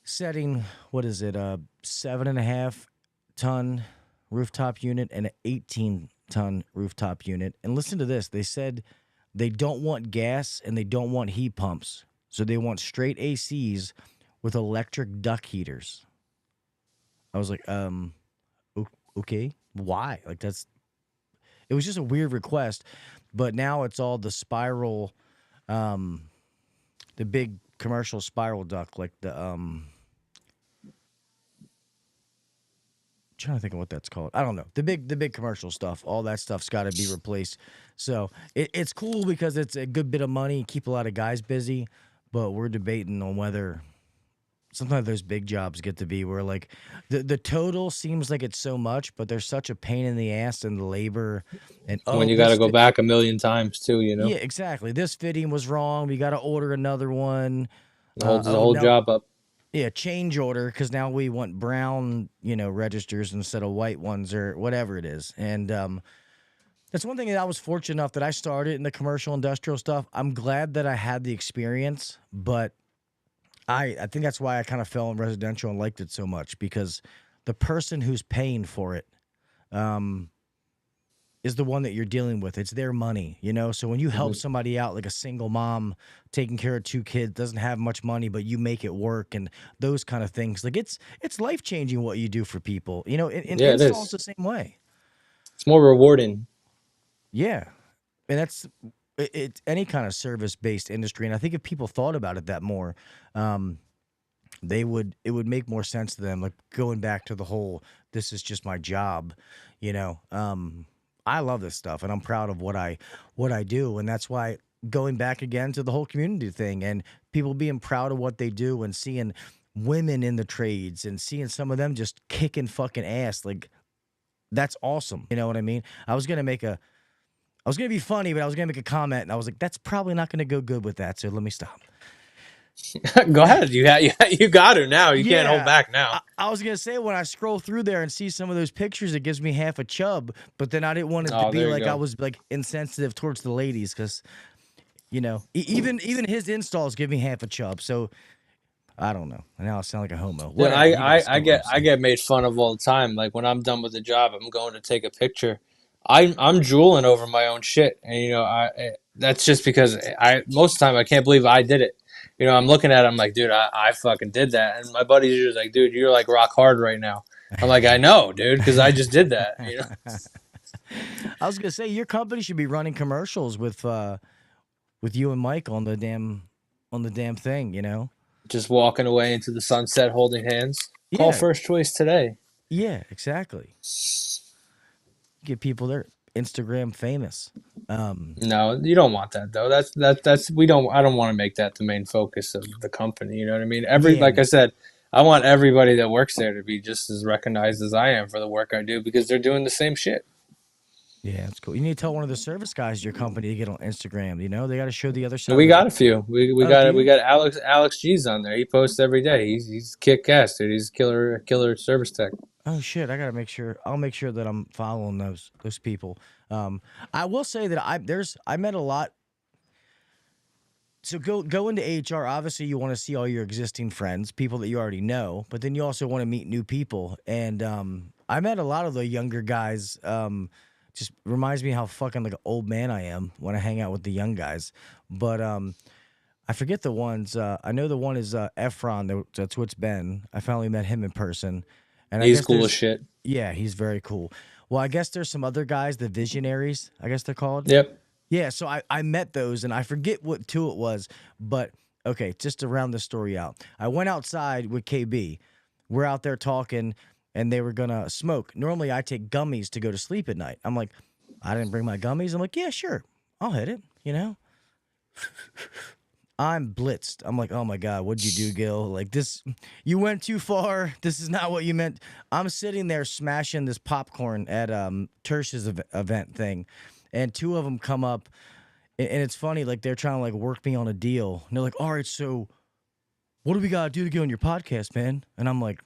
setting, what is it, a 7.5-ton rooftop unit and an 18-ton rooftop unit. And listen to this. They said they don't want gas and they don't want heat pumps. So they want straight ACs with electric duct heaters. I was like, okay, why? Like, that's It was just a weird request, but now it's all the spiral, the big commercial spiral duct, like the trying to think of what that's called. I don't know. The big commercial stuff. All that stuff's got to be replaced. So it's cool because it's a good bit of money, keep a lot of guys busy. But we're debating on whether sometimes those big jobs get to be where like the total seems like it's so much, but there's such a pain in the ass and the labor and When you got to go back a million times too, you know. yeah, exactly. This fitting was wrong. We got to order another one. It holds the whole now, job up. yeah, change order because now we want brown, registers instead of white ones or whatever it is. And that's one thing that I was fortunate enough that I started in the commercial industrial stuff. I'm glad that I had the experience, but I think that's why I kind of fell in residential and liked it so much because the person who's paying for it is the one that you're dealing with. It's their money, So when you help somebody out, like a single mom taking care of 2 kids, doesn't have much money, but you make it work and those kind of things, like it's life-changing what you do for people, and installs the same way. It's more rewarding. Yeah. And that's it's any kind of service-based industry. And I think if people thought about it that more, it would make more sense to them. Like going back to the whole, this is just my job, I love this stuff and I'm proud of what I do. And that's why going back again to the whole community thing and people being proud of what they do and seeing women in the trades and seeing some of them just kicking fucking ass. Like that's awesome. You know what I mean? I was going to be funny, but I was going to make a comment, and I was like, that's probably not going to go good with that, so let me stop. Go ahead. You got to now. You can't hold back now. I was going to say, when I scroll through there and see some of those pictures, it gives me half a chub, but then I didn't want it to be like I was like insensitive towards the ladies because, even his installs give me half a chub, so I don't know. Now I sound like a homo. Yeah, I get made fun of all the time. Like when I'm done with the job, I'm going to take a picture. I'm drooling over my own shit, and that's just because most of the time I can't believe I did it. I'm looking at it, I'm like, dude, I fucking did that, and my buddy's just like, dude, you're like rock hard right now. I'm like, I know, dude, because I just did that. I was gonna say your company should be running commercials with you and Mike on the damn thing, Just walking away into the sunset, holding hands. Yeah. Call First Choice today. Yeah, exactly. Get people their Instagram famous. No, you don't want that though. That's I don't want to make that the main focus of the company. You know what I mean? Like I said, I want everybody that works there to be just as recognized as I am for the work I do because they're doing the same shit. Yeah, that's cool. You need to tell one of the service guys at your company to get on Instagram. They got to show the other side. We got a few. We got Alex G's on there. He posts every day. He's kick ass, dude. He's killer service tech. Oh shit! I gotta make sure. I'll make sure that I'm following those people. I will say that I met a lot. So go into HR. Obviously, you want to see all your existing friends, people that you already know, but then you also want to meet new people. And I met a lot of the younger guys. Just reminds me how fucking like an old man I am when I hang out with the young guys. But I forget the ones. I know the one is Efron. That's what's been. I finally met him in person. And he's cool as shit. Yeah, he's very cool. Well, I guess there's some other guys, the visionaries, I guess they're called. Yep. Yeah, so I met those, and I forget what 2 it was, but okay, just to round the story out. I went outside with KB. We're out there talking, and they were going to smoke. Normally, I take gummies to go to sleep at night. I'm like, I didn't bring my gummies. I'm like, yeah, sure, I'll hit it, I'm blitzed. I'm like, oh my God, what'd you do, Gil? Like this, you went too far. This is not what you meant. I'm sitting there smashing this popcorn at Tersh's event thing, and 2 of them come up, and it's funny, like they're trying to like work me on a deal. And they're like, all right, so what do we gotta do to get on your podcast, man? And I'm like,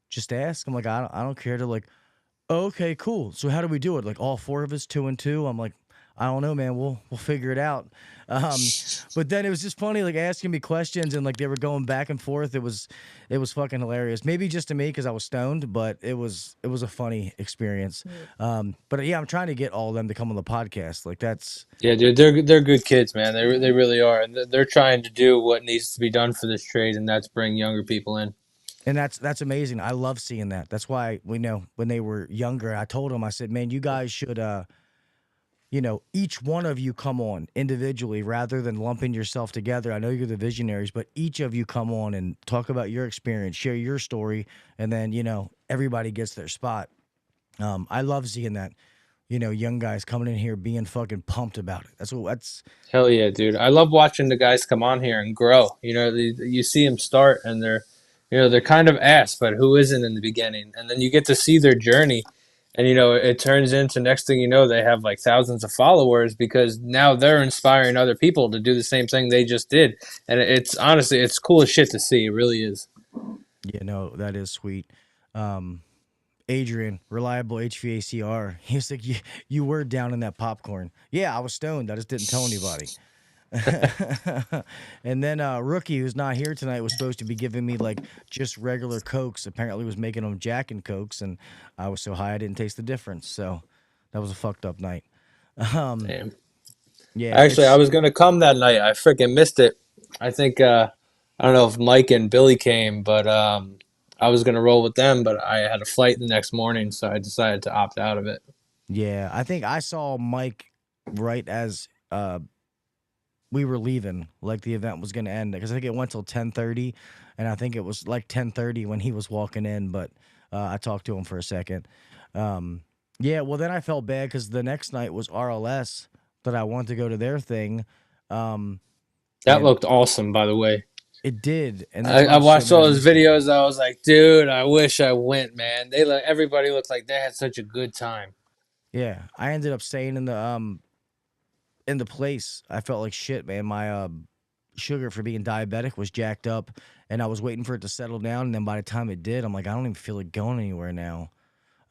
just ask. I'm like, I don't care. They're like, oh, okay, cool. So how do we do it? Like all 4 of us, 2 and 2. I'm like, I don't know, man. We'll figure it out. But then it was just funny, like asking me questions and like they were going back and forth. It was fucking hilarious. Maybe just to me because I was stoned, but it was a funny experience. But yeah, I'm trying to get all of them to come on the podcast. Like that's dude. They're good kids, man. They really are, and they're trying to do what needs to be done for this trade, and that's bring younger people in. And that's amazing. I love seeing that. That's why we know when they were younger, I told them, I said, man, you guys should each one of you come on individually rather than lumping yourself together. I know you're the visionaries, but each of you come on and talk about your experience, share your story, and then, everybody gets their spot. I love seeing that, young guys coming in here being fucking pumped about it. That's Hell yeah, dude. I love watching the guys come on here and grow. You see them start and they're kind of ass, but who isn't in the beginning? And then you get to see their journey. And, it turns into next thing you know, they have like thousands of followers because now they're inspiring other people to do the same thing they just did. And it's honestly, it's cool as shit to see. It really is. that is sweet. Adrian, reliable HVACR. He's like, you were down in that popcorn. Yeah, I was stoned. I just didn't tell anybody. And then Rookie, who's not here tonight, was supposed to be giving me like just regular Cokes. Apparently was making them Jack and Cokes, and I was so high I didn't taste the difference. So that was a fucked up night. Damn. Yeah, Actually, I was going to come that night. I freaking missed it. I think, I don't know if Mike and Billy came, but I was going to roll with them, but I had a flight the next morning, so I decided to opt out of it. Yeah, I think I saw Mike right as we were leaving, like the event was going to end, because I think it went till 10:30, and I think it was like 10:30 when he was walking in, but I talked to him for a second. Yeah, well, then I felt bad because the next night was RLS, that I wanted to go to their thing. That looked awesome, by the way. It did, and I watched all those videos. I was like, dude, I wish I went, man. Everybody looked like they had such a good time. Yeah, I ended up staying in the place. I felt like shit, man. My sugar for being diabetic was jacked up, and I was waiting for it to settle down. And then by the time it did, I'm like, I don't even feel like going anywhere now.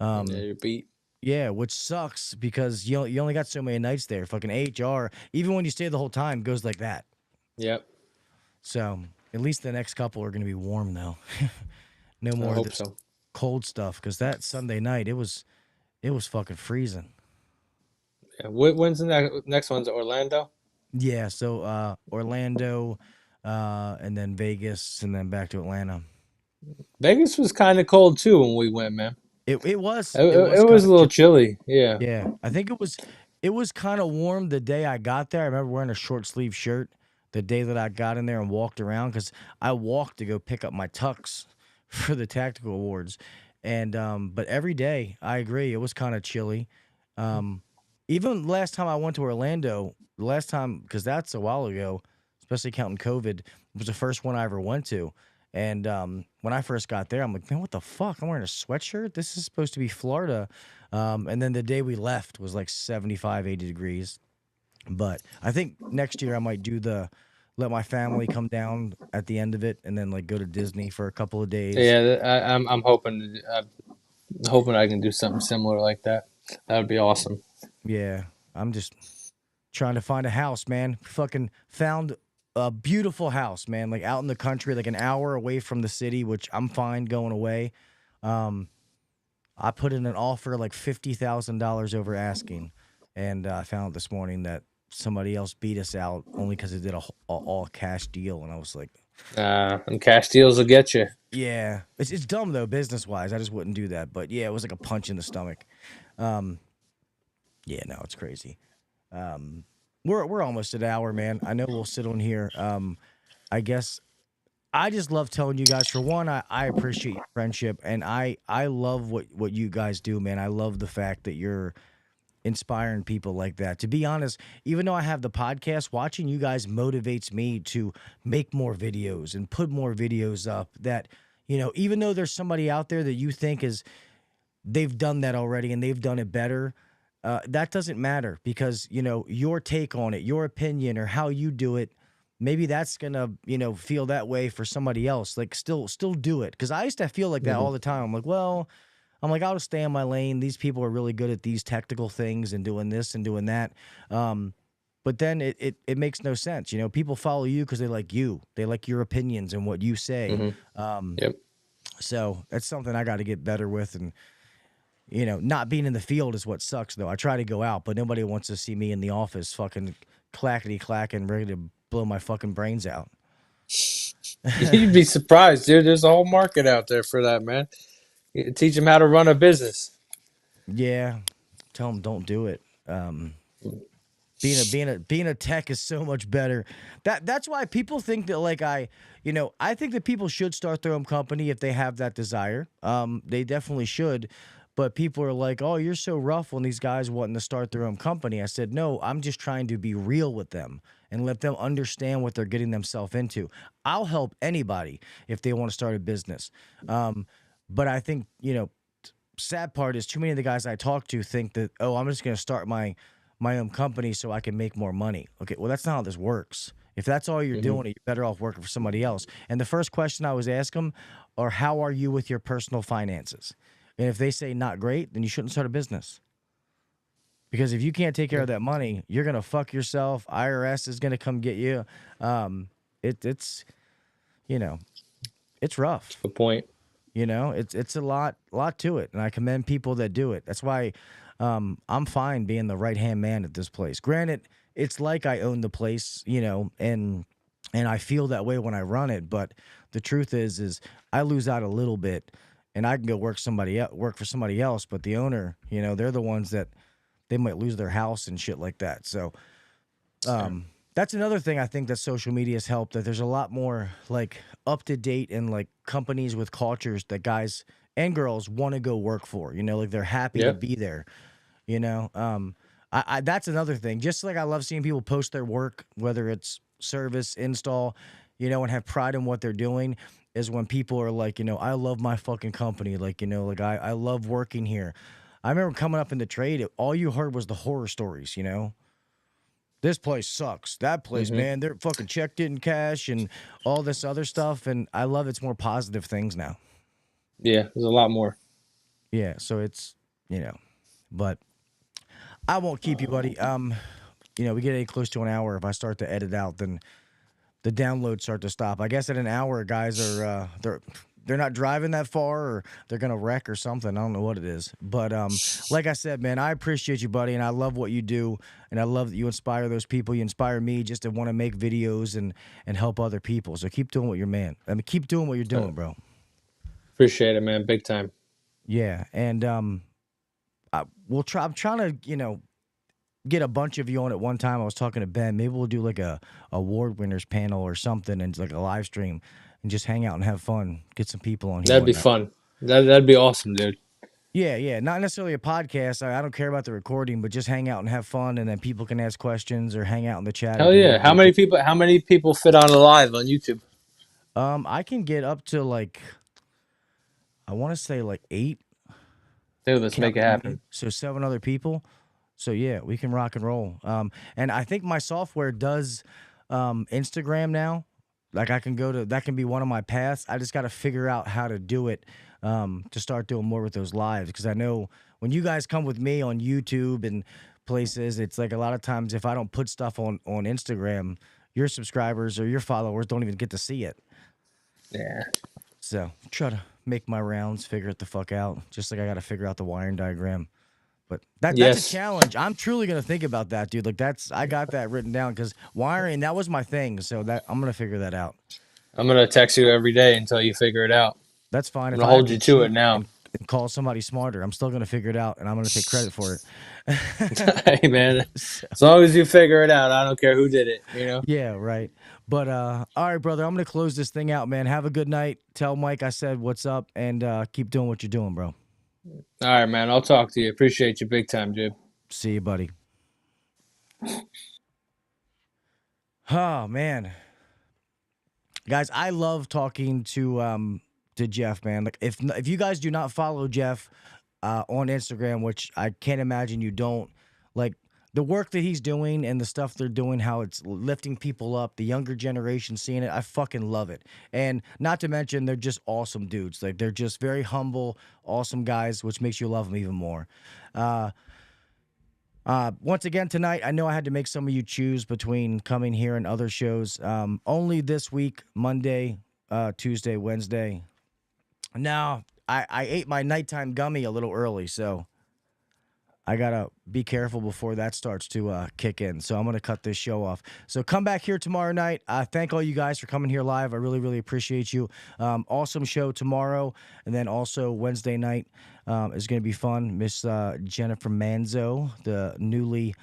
Yeah, you're beat. Yeah, which sucks because you only got so many nights there. Fucking AHR, even when you stay the whole time, goes like that. Yep. So at least the next couple are gonna be warm though. No more of this cold stuff, because that Sunday night it was fucking freezing. Yeah. When's the next one's Orlando? Yeah, so Orlando, and then Vegas, and then back to Atlanta. Vegas was kind of cold too when we went, man. It was It kind was of a little chilly. Yeah. yeah. I think it was kind of warm the day I got there. I remember wearing a short sleeve shirt the day that I got in there and walked around, because I walked to go pick up my tux for the tactical awards, and but every day I agree it was kind of chilly. Even last time I went to Orlando, the last time, because that's a while ago, especially counting COVID, it was the first one I ever went to. And when I first got there, I'm like, man, what the fuck? I'm wearing a sweatshirt? This is supposed to be Florida. And then the day we left was like 75, 80 degrees. But I think next year I might let my family come down at the end of it and then like go to Disney for a couple of days. Yeah, I'm hoping I can do something similar like that. That would be awesome. Yeah, I'm just trying to find a house, man. Fucking found a beautiful house, man. Like out in the country, like an hour away from the city, which I'm fine going away. I put in an offer like $50,000 over asking, and I found this morning that somebody else beat us out only because it did a all cash deal, and I was like, and cash deals will get you. yeah, it's dumb though, business wise. I just wouldn't do that, but yeah, it was like a punch in the stomach. Yeah, no, it's crazy. We're almost at an hour, man. I know we'll sit on here. I guess I just love telling you guys, for one, I appreciate your friendship, and I love what you guys do, man. I love the fact that you're inspiring people like that. To be honest, even though I have the podcast, watching you guys motivates me to make more videos and put more videos up that, even though there's somebody out there that you think they've done that already and they've done it better, that doesn't matter, because, your take on it, your opinion, or how you do it, maybe that's gonna, feel that way for somebody else. Like, still do it. Because I used to feel like that all the time. I'm like, well, I'll just stay in my lane. These people are really good at these technical things and doing this and doing that. But then it makes no sense. People follow you because they like you. They like your opinions and what you say. Yep. So that's something I got to get better with. And, not being in the field is what sucks, though. I try to go out, but nobody wants to see me in the office fucking clackety-clacking, ready to blow my fucking brains out. You'd be surprised, dude. There's a whole market out there for that, man. You teach them how to run a business. Yeah. Tell them don't do it. Being a tech is so much better. That's why people think that like I think that people should start their own company if they have that desire. They definitely should. But people are like, "Oh, you're so rough when these guys wanting to start their own company." I said, "No, I'm just trying to be real with them and let them understand what they're getting themselves into. I'll help anybody if they want to start a business." But I think, sad part is too many of the guys I talk to think that, "Oh, I'm just going to start my own company so I can make more money." Okay, well, that's not how this works. If that's all you're doing, you're better off working for somebody else. And the first question I always ask them are, "How are you with your personal finances?" And if they say not great, then you shouldn't start a business. Because if you can't take care of that money, you're gonna fuck yourself. IRS is gonna come get you. It's you know it's rough. Good point. It's a lot to it, and I commend people that do it. That's why I'm fine being the right hand man at this place. Granted, it's like I own the place, and I feel that way when I run it. But the truth is I lose out a little bit, and I can go work for somebody else. But the owner, they're the ones that they might lose their house and shit like that. So that's another thing I think that social media has helped. That there's a lot more like up to date and like companies with cultures that guys and girls want to go work for. Like they're happy to be there. I that's another thing. Just like I love seeing people post their work, whether it's service, install, and have pride in what they're doing, is when people are like, I love my fucking company. Like, I love working here. I remember coming up in the trade, all you heard was the horror stories, This place sucks. That place, man, they're fucking checked in cash and all this other stuff. And I love it's more positive things now. Yeah, there's a lot more. Yeah, so it's, but I won't keep you, buddy. We get any close to an hour. If I start to edit out, then the downloads start to stop. I guess at an hour, guys are they're not driving that far, or they're gonna wreck or something. I don't know what it is, but like I said, man, I appreciate you, buddy, and I love what you do, and I love that you inspire those people. You inspire me just to want to make videos and help other people. So keep doing what you're, man. I mean, keep doing what you're doing, bro. Appreciate it, man. Big time. Yeah, and we'll try. I'm trying to, get a bunch of you on at one time. I was talking to Ben. Maybe we'll do like a award winners panel or something, and like a live stream, and just hang out and have fun. Get some people on here. That'd be fun. That'd be awesome, dude. Yeah. Not necessarily a podcast. I don't care about the recording, but just hang out and have fun, and then people can ask questions or hang out in the chat. Hell yeah! How many people fit on a live on YouTube? I can get up to like, I want to say like 8. Dude, let's make it happen. So 7 other people. So yeah, we can rock and roll. And I think my software does Instagram now. Like I can that can be one of my paths. I just got to figure out how to do it to start doing more with those lives. Because I know when you guys come with me on YouTube and places, it's like a lot of times if I don't put stuff on Instagram, your subscribers or your followers don't even get to see it. Yeah. So try to make my rounds, figure it the fuck out. Just like I got to figure out the wiring diagram. But that's a challenge. I'm truly gonna think about that, dude. Like I got that written down because wiring, that was my thing. So that I'm gonna figure that out. I'm gonna text you every day until you figure it out. That's fine. I'm gonna hold you to it now. And call somebody smarter. I'm still gonna figure it out, and I'm gonna take credit for it. Hey man, as long as you figure it out, I don't care who did it. Yeah, right. But all right, brother. I'm gonna close this thing out, man. Have a good night. Tell Mike I said what's up, and keep doing what you're doing, bro. All right, man. I'll talk to you. Appreciate you big time, dude. See you, buddy. Oh, man. Guys, I love talking to Jeff, man. Like if you guys do not follow Jeff on Instagram, which I can't imagine you don't, like the work that he's doing and the stuff they're doing, how it's lifting people up, the younger generation seeing it, I fucking love it. And not to mention, they're just awesome dudes. Like they're just very humble, awesome guys, which makes you love them even more. Once again tonight, I know I had to make some of you choose between coming here and other shows. Only this week, Monday, Tuesday, Wednesday. Now, I ate my nighttime gummy a little early, so I gotta be careful before that starts to kick in. So I'm gonna cut this show off. So come back here tomorrow night. Thank all you guys for coming here live. I really, really appreciate you. Awesome show tomorrow, and then also Wednesday night is gonna be fun. Miss Jennifer Manzo, the newly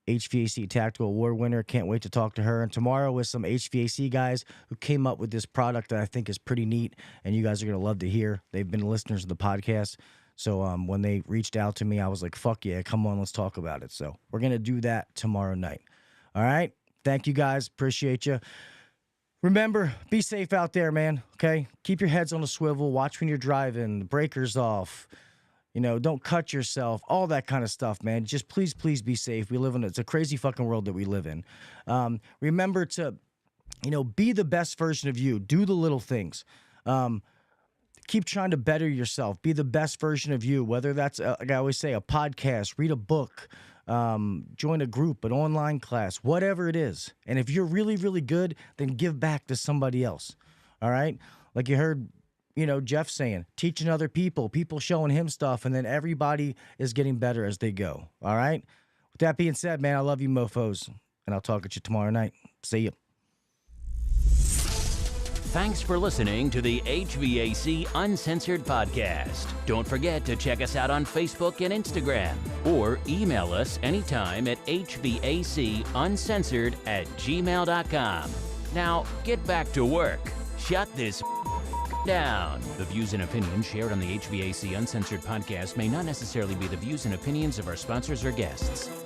HVAC Tactical Award winner. Can't wait to talk to her. And tomorrow with some HVAC guys who came up with this product that I think is pretty neat, and you guys are going to love to hear. They've been listeners of the podcast. So when they reached out to me, I was like, fuck yeah, come on, let's talk about it. So we're going to do that tomorrow night. All right? Thank you, guys. Appreciate you. Remember, be safe out there, man, okay? Keep your heads on a swivel. Watch when you're driving. The breakers off. You know, don't cut yourself. All that kind of stuff, man. Just please, please be safe. We live in it's a crazy fucking world that we live in. Remember to, be the best version of you. Do the little things. Keep trying to better yourself. Be the best version of you, whether that's, like I always say, a podcast, read a book, join a group, an online class, whatever it is. And if you're really, really good, then give back to somebody else. All right? Like you heard, Jeff saying, teaching other people showing him stuff, and then everybody is getting better as they go. All right? With that being said, man, I love you mofos, and I'll talk at you tomorrow night. See you. Thanks for listening to the HVAC Uncensored podcast. Don't forget to check us out on Facebook and Instagram, or email us anytime at hvacuncensored@gmail.com. Now, get back to work. Shut this down. The views and opinions shared on the HVAC Uncensored podcast may not necessarily be the views and opinions of our sponsors or guests.